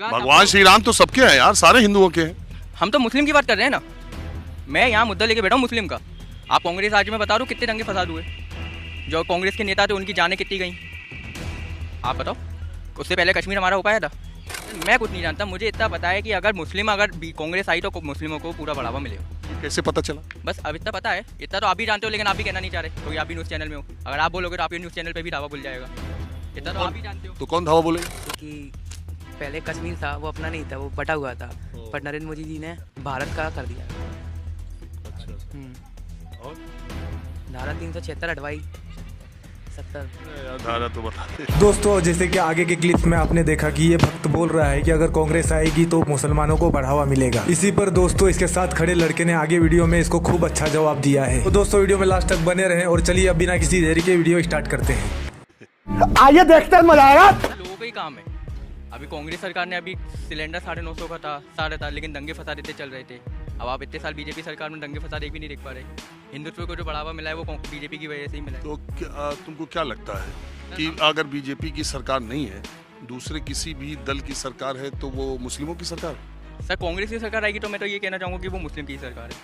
भगवान श्री राम तो सबके हैं यार, सारे हिंदुओं के हैं। हम तो मुस्लिम की बात कर रहे हैं ना। मैं यहाँ मुद्दा लेके बैठा हूँ मुस्लिम का। आप कांग्रेस आज में बता रहे हो कितने दंगे फसाद हुए, जो कांग्रेस के नेता थे उनकी जानें कितनी गई, आप बताओ। उससे पहले कश्मीर हमारा हो पाया था? मैं कुछ नहीं जानता, मुझे इतना पता है कि अगर कांग्रेस आई तो मुस्लिमों को पूरा बढ़ावा मिलेगा। कैसे पता चला? बस अब इतना पता है, इतना तो आप भी जानते हो, लेकिन आप भी कहना नहीं चाह रहे क्योंकि आप भी न्यूज़ चैनल में हो। अगर आप बोलोगे तो आप न्यूज़ चैनल पे भी दावा भूल जाएगा। इतना तो आप भी जानते हो। तो कौन धावा बोलेगा? कि पहले कश्मीर था वो अपना नहीं था, वो बटा हुआ था, पर नरेंद्र मोदी जी ने भारत का कर दिया। और धारा 376 हटवाई, 70 धारा तो बता दे। दोस्तों, जैसे कि आगे के क्लिप में आपने देखा कि ये भक्त बोल रहा है कि अगर कांग्रेस आएगी तो मुसलमानों को बढ़ावा मिलेगा। इसी पर दोस्तों इसके साथ खड़े लड़के ने आगे वीडियो में इसको खूब अच्छा जवाब दिया है। तो दोस्तों वीडियो में लास्ट तक बने रहें और चलिए अब बिना किसी देरी के वीडियो स्टार्ट करते हैं। आइए देखते हैं, मजा आएगा। लोगों का ही काम है। अभी कांग्रेस सरकार ने अभी सिलेंडर 950 का था, 7.5 लेकिन दंगे फसाद इतने चल रहे थे। अब आप इतने साल बीजेपी सरकार में दंगे फसाद एक भी नहीं देख पा रहे। हिंदुत्व को जो बढ़ावा मिला है वो बीजेपी की वजह से ही मिला है। तो तुमको क्या लगता है कि अगर बीजेपी की सरकार नहीं है, दूसरे किसी भी दल की सरकार है, तो वो मुस्लिमों की सरकार है? सर कांग्रेस की सरकार आएगी तो मैं तो ये कहना चाहूँगा कि वो मुस्लिम की सरकार है।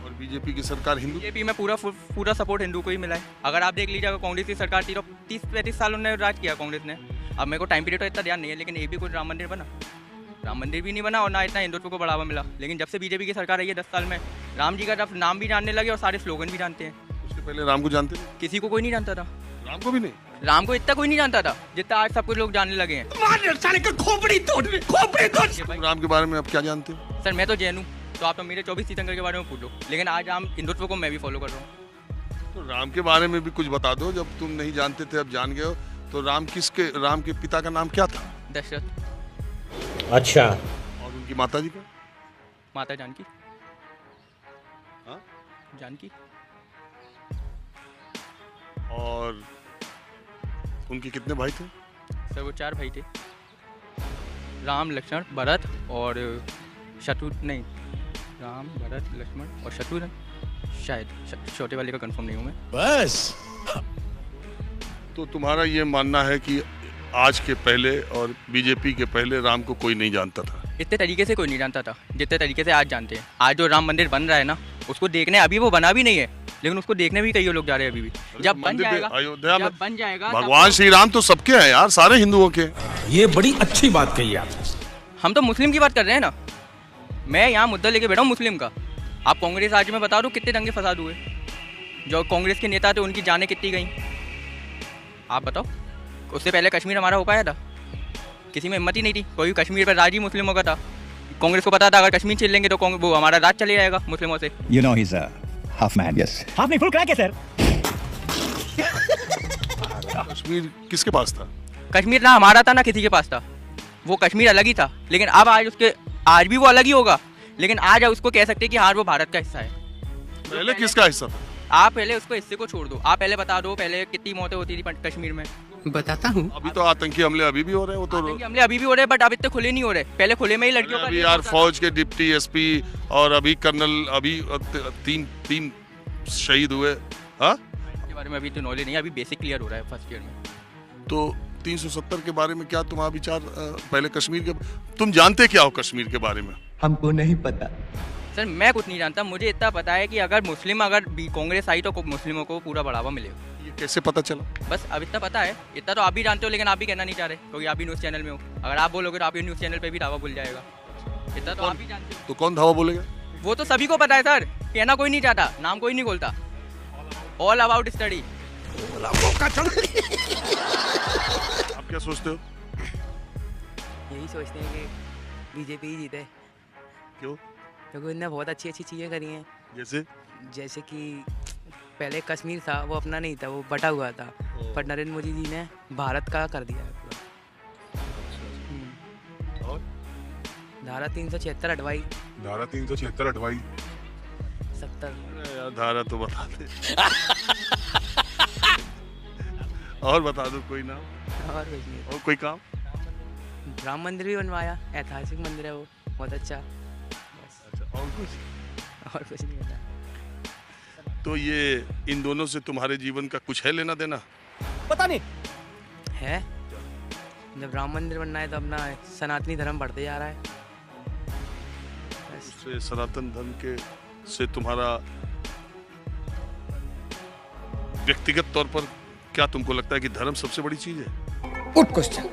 और बीजेपी की सरकार हिंदू? बीजेपी में पूरा सपोर्ट हिंदू को ही मिला है। अगर आप देख लीजिए, अगर कांग्रेस की सरकार थी तो 30-35 साल उन्होंने राज किया कांग्रेस ने। अब मेरे को टाइम पीरियड तो इतना ध्यान नहीं है, लेकिन ये भी कोई राम मंदिर बना, राम मंदिर भी नहीं बना और ना इतना हिंदुत्व को बढ़ावा मिला। लेकिन जब से बीजेपी की सरकार आई है 10 साल में, राम जी का जब नाम भी जानने लगे और सारे स्लोगन भी जानते हैं। उसके पहले राम को जानते थे? किसी को कोई नहीं जानता था। राम को भी नहीं? राम को इतना कोई नहीं जानता था जितना आज सब कुछ लोग जानने लगे हैं। तुम राम के बारे में अब क्या जानते हो? सर मैं तो जैन हूँ, तो आप तो मेरे 24 तीर्थंकर के बारे में पूछो, लेकिन आज हम हिंदुत्व को मैं भी फॉलो कर रहा हूँ। तो राम के बारे में भी कुछ बता दो, जब तुम नहीं जानते थे अब जान गए हो। तो राम के पिता का नाम क्या था? दशरथ। अच्छा। और उनकी माता जी का? माता जानकी। हाँ? जानकी। और उनके कितने भाई थे? सर वो 4 भाई थे, राम लक्ष्मण भरत और राम भरत लक्ष्मण और शत्रुघ्न, शायद छोटे वाले का कंफर्म नहीं हूँ मैं। बस। तो तुम्हारा ये मानना है कि आज के पहले और बीजेपी के पहले राम को कोई नहीं जानता था? इतने तरीके से कोई नहीं जानता था जितने तरीके से आज जानते हैं। आज जो राम मंदिर बन रहा है ना, उसको देखने अभी वो बना भी नहीं है, लेकिन उसको देखने भी कई लोग जा रहे हैं अभी भी। जब बन जाएगा, अयोध्या में बन जाएगा, भगवान श्री राम तो सबके हैं यार, सारे हिंदुओं के। ये बड़ी अच्छी बात कही आप। हम तो मुस्लिम की बात कर रहे हैं ना। मैं यहाँ मुद्दा लेके बैठा हूँ मुस्लिम का। आप कांग्रेस आज में बता रहे हो कितने दंगे फसाद हुए, जो कांग्रेस के नेता थे उनकी जानें कितनी गई, आप बताओ। उससे पहले कश्मीर हमारा हो पाया था? किसी में हिम्मत ही नहीं थी। कोई कश्मीर पर राज ही मुस्लिमों का था। कांग्रेस को पता था अगर कश्मीर छीन लेंगे तो वो हमारा राज चले जाएगा मुस्लिमों से। You know he's a half man, yes. Half नहीं, फुल क्रैक है सर। कश्मीर किसके पास था? कश्मीर ना हमारा था ना किसी के पास था। वो कश्मीर अलग ही था, लेकिन अब आज भी वो अलग ही होगा, लेकिन आज उसको कह सकते हैं कि हाँ वो भारत का हिस्सा है। पहले किसका हिस्सा था? आप पहले उसको हिस्से को छोड़ दो, आप पहले बता दो पहले कितनी मौतें होती थी कश्मीर में। बताता हूँ। अभी तो आतंकी हमले अभी भी हो रहे हैं। वो तो हमले अभी भी हो रहे हैं, बट अब इतने खुले नहीं हो रहे। पहले खुले में ही लड़कियों का अभी यार फौज के डिप्टी एसपी और अभी कर्नल, अभी तीन शहीद हुए। हाँ, के बारे में अभी तो नॉलेज नहीं है, अभी बेसिक क्लियर हो रहा है फर्स्ट ईयर में। तो 370 के बारे में क्या तुम्हारा विचार? पहले कश्मीर के तुम जानते क्या हो कश्मीर के बारे में? हमको नहीं पता। सर मैं कुछ नहीं जानता, मुझे इतना पता है कि अगर कांग्रेस आई तो मुस्लिमों को पूरा बढ़ावा मिलेगा। ये कैसे पता चला? बस अब इतना पता है, इतना तो आप भी जानते हो, लेकिन आप भी कहना नहीं चाह रहे क्योंकि आप भी न्यूज़ चैनल में हो। अगर आप बोलोगे तो आप न्यूज़ चैनल पे भी दावा भूल जाएगा। इतना तो आप भी जानते हो। तो कौन धावा बोलेगा? वो तो सभी को पता है सर, कहना कोई नहीं चाहता, नाम कोई नहीं बोलता। All about study. आप क्या सोचते हो? यही सोचते हैं कि बीजेपी ही जीते, क्यों? क्योंकि उन्होंने बहुत अच्छी अच्छी चीज़ें करी हैं। जैसे कि पहले कश्मीर था वो अपना नहीं था, वो बटा हुआ था, पर नरेंद्र मोदी जी ने भारत का कर दिया है पूरा। और धारा 376 हटवाई, धारा 376 हटवाई, 70। यार धारा तो बता दे। और बता दो कोई नाम और कुछ नहीं। और कोई काम? राम मंदिर भी बनवाया, ऐतिहासिक मंदिर है वो, बहुत अच्छा। बस अच्छा, और कुछ नहीं होता। तो ये इन दोनों से तुम्हारे जीवन का कुछ है लेना देना? पता नहीं है जब राम मंदिर बनना है तो अपना सनातनी धर्म बढ़ते जा रहा है। बस। उससे सनातन धर्म के से तुम्हारा व्यक्तिगत तौर पर क्या तुमको लगता है कि धर्म सबसे बड़ी चीज है? Good question.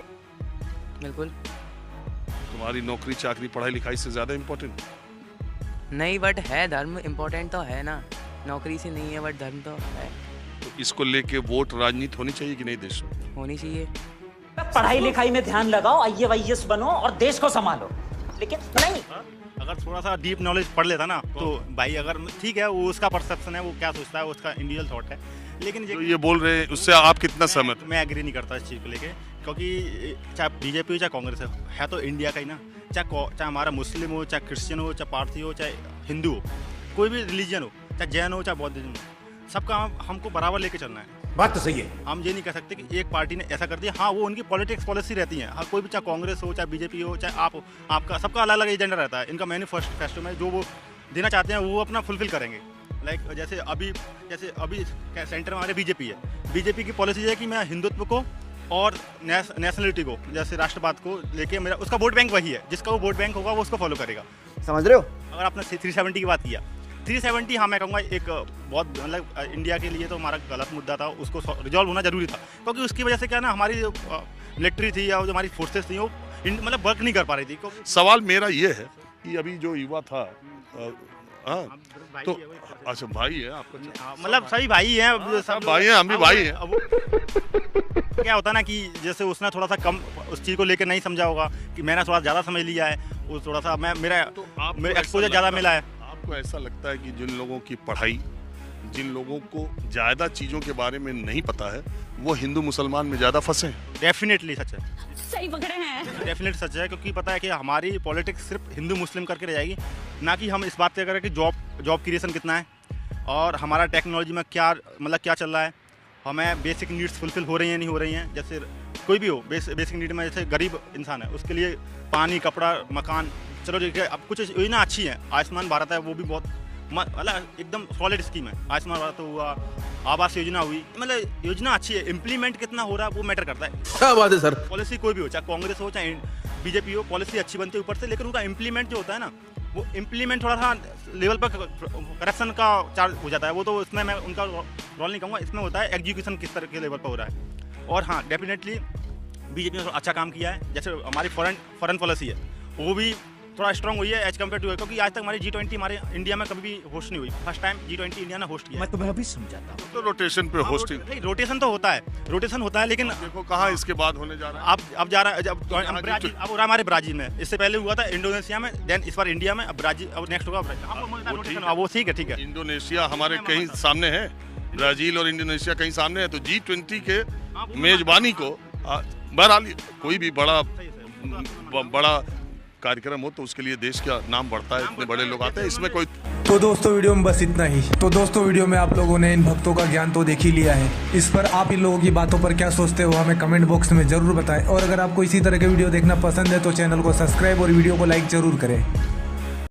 बिल्कुल तुम्हारी नौकरी चाकरी पढ़ाई लिखाई से ज्यादा इम्पोर्टेंट? नहीं, बट है धर्म इम्पोर्टेंट तो है ना, नौकरी से नहीं है बट धर्म तो है, तो इसको लेके वोट राजनीति होनी चाहिए कि नहीं देश में? होनी चाहिए। पढ़ाई लिखाई में ध्यान लगाओ, IAS बनो और देश को संभालो, लेकिन नहीं। अगर थोड़ा सा डीप नॉलेज पढ़ लेता ना तो भाई, अगर ठीक है वो उसका परसेप्शन है, वो क्या सोचता है, उसका इंडिविजुअल थॉट है, लेकिन जो ये बोल रहे हैं उससे आप कितना सहमत? मैं एग्री नहीं करता इस चीज़ को लेके, क्योंकि चाहे बीजेपी हो चाहे कांग्रेस है तो इंडिया का ही ना। चाहे हमारा मुस्लिम हो, चाहे क्रिश्चियन हो, चाहे पारसी हो, चाहे हिंदू हो, कोई भी रिलीजन हो, चाहे जैन हो चाहे बौद्धिज्म हो, सबका हमको बराबर लेके चलना है। बात तो सही है। हम ये नहीं कह सकते कि एक पार्टी ने ऐसा कर दिया। हाँ, वो उनकी पॉलिटिक्स पॉलिसी रहती है, हाँ कोई भी, चाहे कांग्रेस हो चाहे बीजेपी हो चाहे आप हो, आपका सबका अलग अलग एजेंडा रहता है। इनका मैनिफेस्टो में जो वो देना चाहते हैं वो अपना फुलफिल करेंगे। लाइक जैसे अभी सेंटर में हमारे बीजेपी है, बीजेपी की पॉलिसी है कि मैं हिंदुत्व को और नेशनलिटी को, जैसे राष्ट्रवाद को लेके मेरा उसका वोट बैंक वही है, जिसका वो वोट बैंक होगा वो उसको फॉलो करेगा। समझ रहे हो? अगर आपने 370 की बात किया, 370 हाँ मैं कहूँगा एक बहुत मतलब इंडिया के लिए तो हमारा गलत मुद्दा था, उसको रिजॉल्व होना जरूरी था, क्योंकि उसकी वजह से क्या ना हमारी मिलिट्री थी या जो हमारी फोर्सेस थी वो मतलब वर्क नहीं कर पा रही थी। सवाल मेरा ये है कि अभी जो युवा था, हाँ तो अच्छा भाई है आपका? मतलब सभी भाई हैं, सब भाई हैं, हम भी भाई हैं। अब क्या होता है ना कि जैसे उसने थोड़ा सा कम उस चीज़ को लेकर नहीं समझा होगा कि मैंने थोड़ा ज़्यादा समझ लिया है, वो थोड़ा सा मेरा एक्सपोजर ज़्यादा मिला है। आपको ऐसा लगता है कि जिन लोगों की पढ़ाई, जिन लोगों को ज़्यादा चीज़ों के बारे में नहीं पता है, वो हिंदू मुसलमान में ज़्यादा फंसे हैं? डेफिनेटली सच है, सही पकड़े हैं। डेफिनेटली सच है, क्योंकि पता है कि हमारी पॉलिटिक्स सिर्फ हिंदू मुस्लिम करके रह जाएगी, ना कि हम इस बात पे करें कि जॉब क्रिएशन कितना है और हमारा टेक्नोलॉजी में क्या मतलब क्या चल रहा है, हमें बेसिक नीड्स फुलफिल हो रही हैं नहीं हो रही हैं। जैसे कोई भी हो बेसिक नीड में, जैसे गरीब इंसान है उसके लिए पानी, कपड़ा, मकान, चलो ठीक है। अब कुछ योजना अच्छी है, आयुष्मान भारत है, वो भी बहुत मतलब एकदम सॉलिड स्कीम है। आयुष्मान भारत हुआ, आवास योजना हुई, मतलब योजना अच्छी है, इम्प्लीमेंट कितना हो रहा है वो मैटर करता है। क्या बात है सर। पॉलिसी कोई भी हो, चाहे कांग्रेस हो चाहे बीजेपी हो, पॉलिसी अच्छी बनती है ऊपर से, लेकिन उनका इम्प्लीमेंट जो होता है ना, वो इम्प्लीमेंट थोड़ा सा लेवल पर करप्शन का चार्ज हो जाता है। वो तो इसमें मैं उनका रोल नहीं कहूँगा, इसमें होता है एग्जीक्यूशन किस तरह के लेवल पर हो रहा है। और हाँ, डेफिनेटली बीजेपी ने अच्छा काम किया है। जैसे हमारी फॉरेन पॉलिसी है वो भी थोड़ा स्ट्रांग हुई है एज कम्पेयर टू, क्योंकि आज तक हमारी G20 हमारे इंडिया में कभी भी होस्ट नहीं हुई। फर्स्ट टाइम G20 इंडिया ने होस्ट किया। मैं तुम्हें अभी समझाता हूँ। तो रोटेशन पे होस्टिंग, नहीं रोटेशन तो होता है, लेकिन देखो कहाँ इसके बाद होने जा रहा है। अब जा रहा है, अब ब्राजील, अब हो रहा है हमारे ब्राजील में, इससे पहले हुआ था इंडोनेशिया में, देन इस बार इंडिया में, अब ब्राजील, अब नेक्स्ट होगा वो ठीक है। इंडोनेशिया हमारे कहीं सामने है, ब्राजील और इंडोनेशिया कहीं सामने है, तो G20 के मेजबानी को बहरहाल कोई भी बड़ा कार्यक्रम हो तो उसके लिए देश का नाम बढ़ता है, इतने बड़े लोग आते हैं, इसमें कोई। तो दोस्तों वीडियो में बस इतना ही। तो दोस्तों वीडियो में आप लोगों ने इन भक्तों का ज्ञान तो देख ही लिया है, इस पर आप इन लोगों की बातों पर क्या सोचते हो हमें कमेंट बॉक्स में जरूर बताएं। और अगर आपको इसी तरह के वीडियो देखना पसंद है तो चैनल को सब्सक्राइब और वीडियो को लाइक जरूर करें।